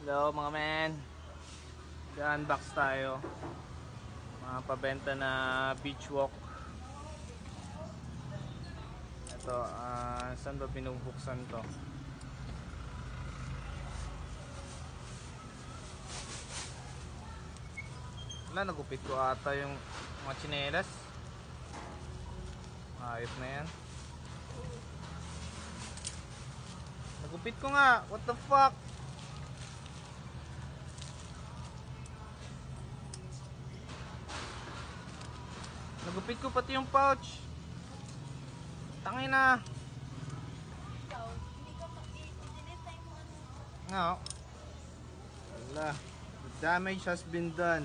Hello mga men, i-unbox tayo mga pabenta na beach walk. Ito, saan ba binubuksan to? Wala, nagupit ko ata yung mga tsinelas. Ayos na yan. Nagupit ko nga, what the fuck? Nagupit ko pati yung pouch. Tangin na. Nga. Wala. The damage has been done.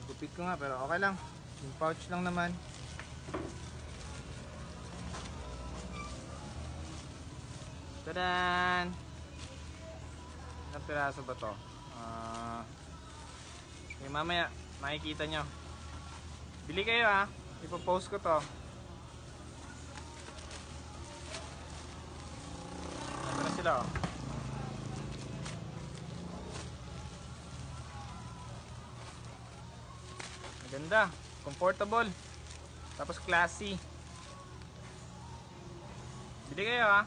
Nagupit ko nga pero okay lang. Yung pouch lang naman. Tadan! Ilang piraso ba to? Mamaya makikita nyo. Bili kayo ha. Ipopost ko to. Ito na sila oh. Maganda. Comfortable. Tapos classy. Bili kayo ha.